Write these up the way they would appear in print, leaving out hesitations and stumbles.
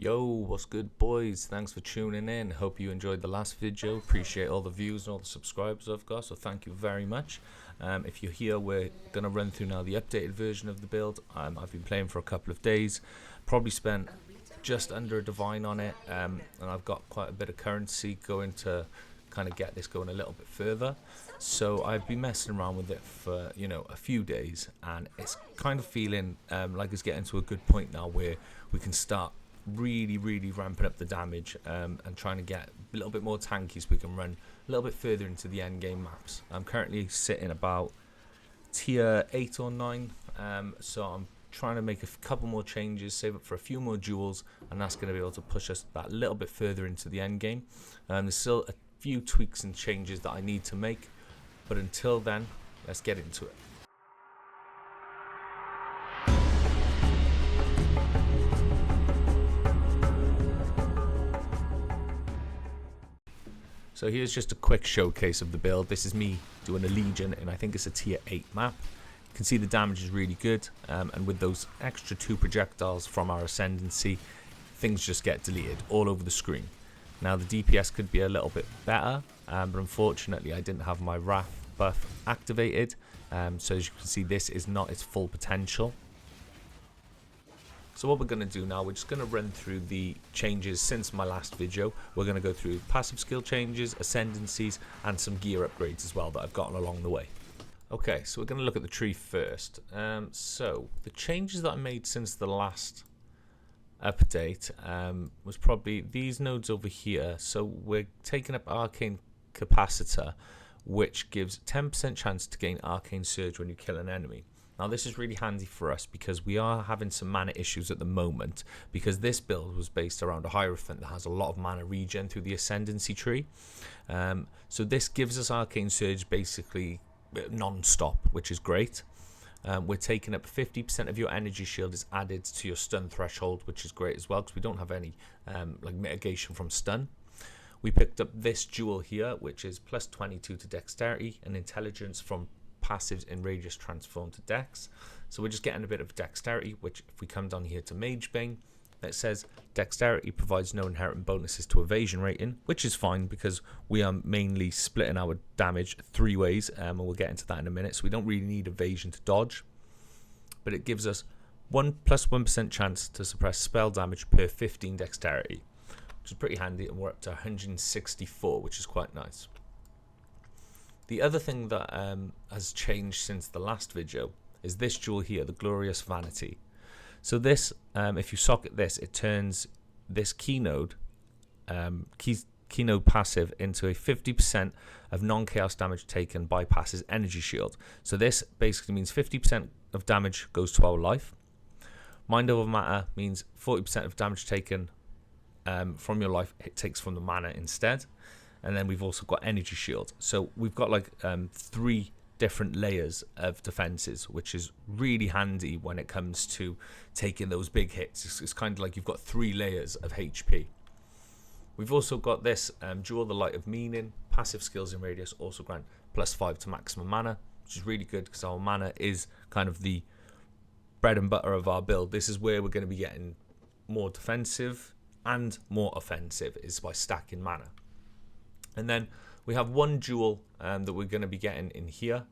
Yo, what's good, boys? Thanks for tuning in. Hope you enjoyed the last video. Appreciate all the views and all the subscribers I've got, so thank you very much. If you're here, we're going to run through now the updated version of the build. I've been playing for a couple of days, probably spent just under a divine on it, and I've got quite a bit of currency going to kind of get this going a little bit further. So I've been messing around with it for a few days, and it's kind of feeling like it's getting to a good point now where we can start really ramping up the damage and trying to get a little bit more tanky so we can run a little bit further into the end game maps. I'm currently sitting about tier 8 or 9, so I'm trying to make a couple more changes, save up for a few more duels, and that's going to be able to push us that little bit further into the end game. There's still a few tweaks and changes that I need to make, but until then, let's get into it. So here's just a quick showcase of the build. This is me doing a Legion, and I think it's a tier 8 map. You can see the damage is really good, and with those extra 2 projectiles from our Ascendancy, things just get deleted all over the screen. Now the DPS could be a little bit better, but unfortunately I didn't have my Wrath buff activated, so as you can see, this is not its full potential. So what we're going to do now, we're just going to run through the changes since my last video. We're going to go through passive skill changes, ascendancies, and some gear upgrades as well that I've gotten along the way. Okay, so we're going to look at the tree first. So the changes that I made since the last update was probably these nodes over here. So we're taking up Arcane Capacitor, which gives 10% chance to gain Arcane Surge when you kill an enemy. Now this is really handy for us because we are having some mana issues at the moment, because this build was based around a Hierophant that has a lot of mana regen through the Ascendancy tree. So this gives us Arcane Surge basically non-stop, which is great. We're taking up 50% of your energy shield is added to your stun threshold, which is great as well because we don't have any like mitigation from stun. We picked up this jewel here, which is plus 22 to dexterity and intelligence from passives in radius transform to dex. So we're just getting a bit of dexterity, which if we come down here to Magebane, it says dexterity provides no inherent bonuses to evasion rating, which is fine because we are mainly splitting our damage 3 ways, and we'll get into that in a minute, so we don't really need evasion to dodge. But it gives us 1+1% chance to suppress spell damage per 15 dexterity, which is pretty handy, and we're up to 164, which is quite nice. The other thing that has changed since the last video is this jewel here, the Glorious Vanity. So this, if you socket this, it turns this keynode passive into a 50% of non-chaos damage taken bypasses energy shield. So this basically means 50% of damage goes to our life. Mind over matter means 40% of damage taken from your life it takes from the mana instead. And then we've also got energy shield. So we've got like 3 different layers of defenses, which is really handy when it comes to taking those big hits. It's kind of like you've got 3 layers of HP. We've also got this Jewel the Light of Meaning. Passive skills in radius also grant +5 to maximum mana, which is really good because our mana is kind of the bread and butter of our build. This is where we're going to be getting more defensive and more offensive, is by stacking mana. And then we have one jewel that we're going to be getting in here.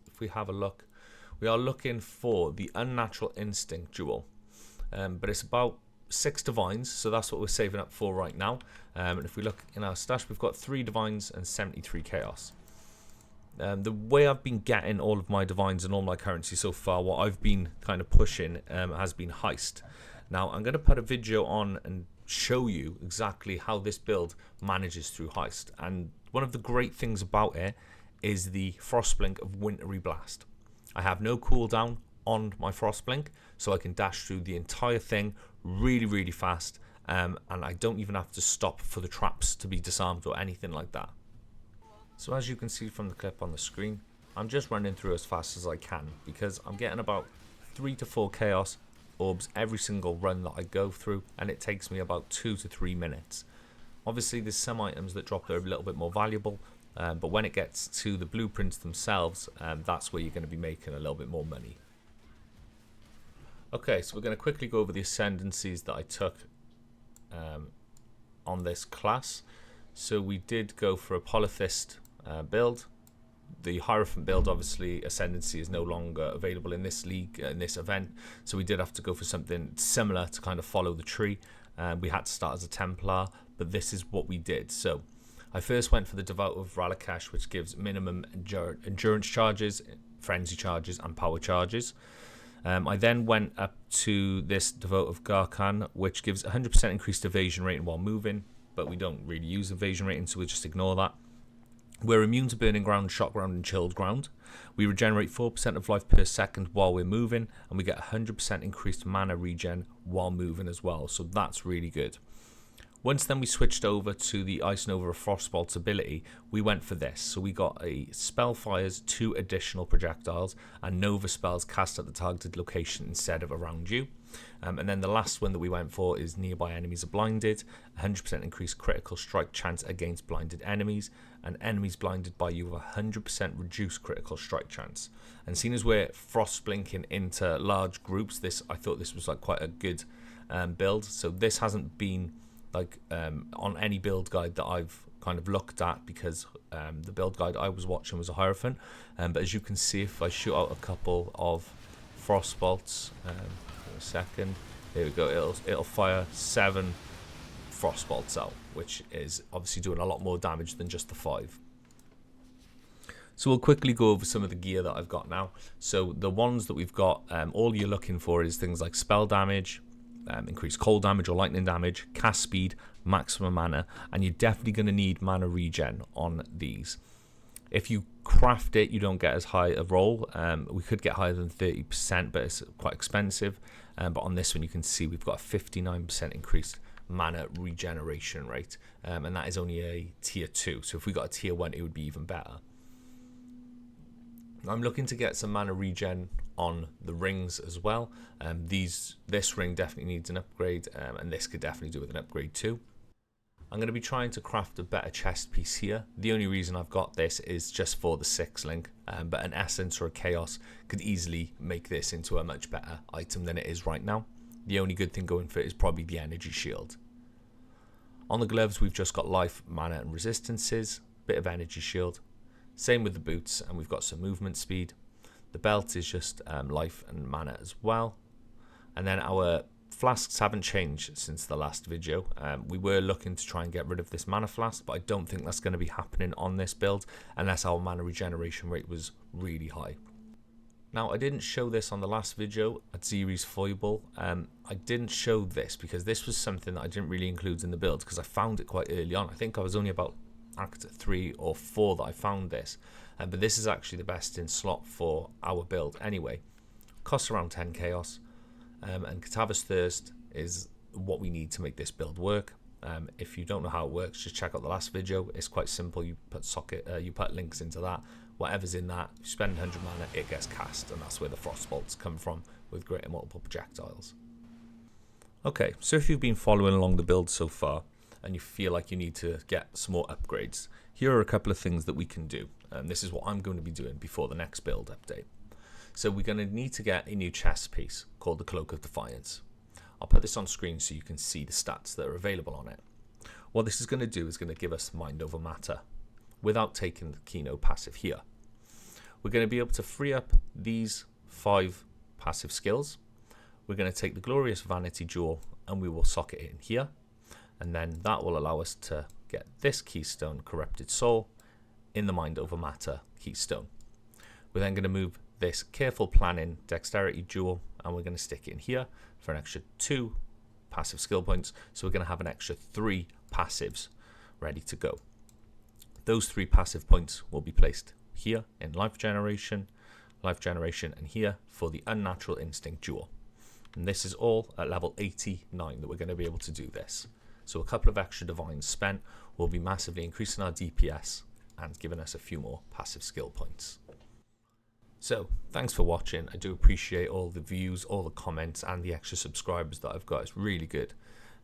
If we have a look, we are looking for the Unnatural Instinct jewel, but it's about 6 divines, so that's what we're saving up for right now. And if we look in our stash, we've got 3 divines and 73 chaos. The way I've been getting all of my divines and all my currency so far, what I've been kind of pushing has been HEIST. Now I'm going to put a video on and show you exactly how this build manages through HEIST, and one of the great things about it is the Frostblink of Wintry Blast. I have no cooldown on my Frostblink, so I can dash through the entire thing really fast, and I don't even have to stop for the traps to be disarmed or anything like that. So as you can see from the clip on the screen, I'm just running through as fast as I can because I'm getting about 3 to 4 chaos orbs every single run that I go through, and it takes me about 2 to 3 minutes. Obviously there's some items that drop that are a little bit more valuable, but when it gets to the blueprints themselves, that's where you're going to be making a little bit more money. Okay, so we're going to quickly go over the ascendancies that I took on this class. So we did go for a polytheist build. The Hierophant build, obviously, Ascendancy is no longer available in this league, in this event. So we did have to go for something similar to kind of follow the tree. We had to start as a Templar, but this is what we did. So I first went for the Devout of Ralakash, which gives minimum endurance charges, frenzy charges, and power charges. I then went up to this Devout of Garkan, which gives 100% increased evasion rating while moving, but we don't really use evasion rating, so we'll just ignore that. We're immune to burning ground, shock ground, and chilled ground. We regenerate 4% of life per second while we're moving, and we get 100% increased mana regen while moving as well, so that's really good. Once then we switched over to the Ice Nova Frostbolt ability, we went for this. So we got a spell fires 2 additional projectiles and Nova spells cast at the targeted location instead of around you. And then the last one that we went for is nearby enemies are blinded, 100% increased critical strike chance against blinded enemies, and enemies blinded by you have 100% reduced critical strike chance. And seeing as we're frost blinking into large groups, I thought this was like quite a good build. So this hasn't been like on any build guide that I've kind of looked at, because the build guide I was watching was a Hierophant, but as you can see, if I shoot out a couple of frost bolts, a second, there we go, it'll fire 7 frost bolts out, which is obviously doing a lot more damage than just the 5. So we'll quickly go over some of the gear that I've got now. So the ones that we've got, all you're looking for is things like spell damage, increased cold damage or lightning damage, cast speed, maximum mana, and you're definitely going to need mana regen on these. If you craft it, you don't get as high a roll. We could get higher than 30%, but it's quite expensive. But on this one, you can see we've got a 59% increased mana regeneration rate, and that is only a tier 2. So if we got a tier 1, it would be even better. I'm looking to get some mana regen on the rings as well. This ring definitely needs an upgrade, and this could definitely do with an upgrade too. I'm going to be trying to craft a better chest piece here. The only reason I've got this is just for the 6 link, but an Essence or a Chaos could easily make this into a much better item than it is right now. The only good thing going for it is probably the energy shield. On the gloves, we've just got life, mana, and resistances, bit of energy shield. Same with the boots, and we've got some movement speed. The belt is just life and mana as well. And then our flasks haven't changed since the last video. We were looking to try and get rid of this mana flask, but I don't think that's going to be happening on this build unless our mana regeneration rate was really high. Now, I didn't show this on the last video at Ziri's Foible. I didn't show this because this was something that I didn't really include in the build because I found it quite early on. I think I was only about Act 3 or 4 that I found this, but this is actually the best in slot for our build anyway. Costs around 10 chaos, and Katava's Thirst is what we need to make this build work. If you don't know how it works, just check out the last video. It's quite simple. You put links into that. Whatever's in that, you spend 100 mana, it gets cast, and that's where the frost bolts come from with greater multiple projectiles. Okay, so if you've been following along the build so far, and you feel like you need to get some more upgrades, here are a couple of things that we can do. And this is what I'm going to be doing before the next build update. So we're going to need to get a new chest piece called the Cloak of Defiance. I'll put this on screen so you can see the stats that are available on it. What this is going to do is going to give us mind over matter without taking the Kino passive here. We're going to be able to free up these 5 passive skills. We're going to take the Glorious Vanity Jewel and we will socket it in here. And then that will allow us to get this keystone, Corrupted Soul, in the Mind Over Matter keystone. We're then going to move this Careful Planning Dexterity Jewel, and we're going to stick it in here for an extra 2 passive skill points. So we're going to have an extra 3 passives ready to go. Those 3 passive points will be placed here in Life Generation, and here for the Unnatural Instinct Jewel. And this is all at level 89 that we're going to be able to do this. So a couple of extra divines spent will be massively increasing our DPS and giving us a few more passive skill points. So thanks for watching. I do appreciate all the views, all the comments, and the extra subscribers that I've got. It's really good.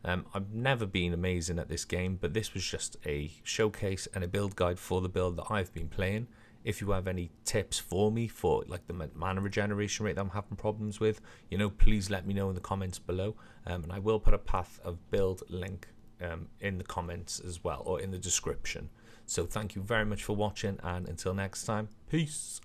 I've never been amazing at this game, but this was just a showcase and a build guide for the build that I've been playing. If you have any tips for me for like the mana regeneration rate that I'm having problems with, you know, please let me know in the comments below, and I will put a path of build link in the comments as well, or in the description. So thank you very much for watching, and until next time, peace.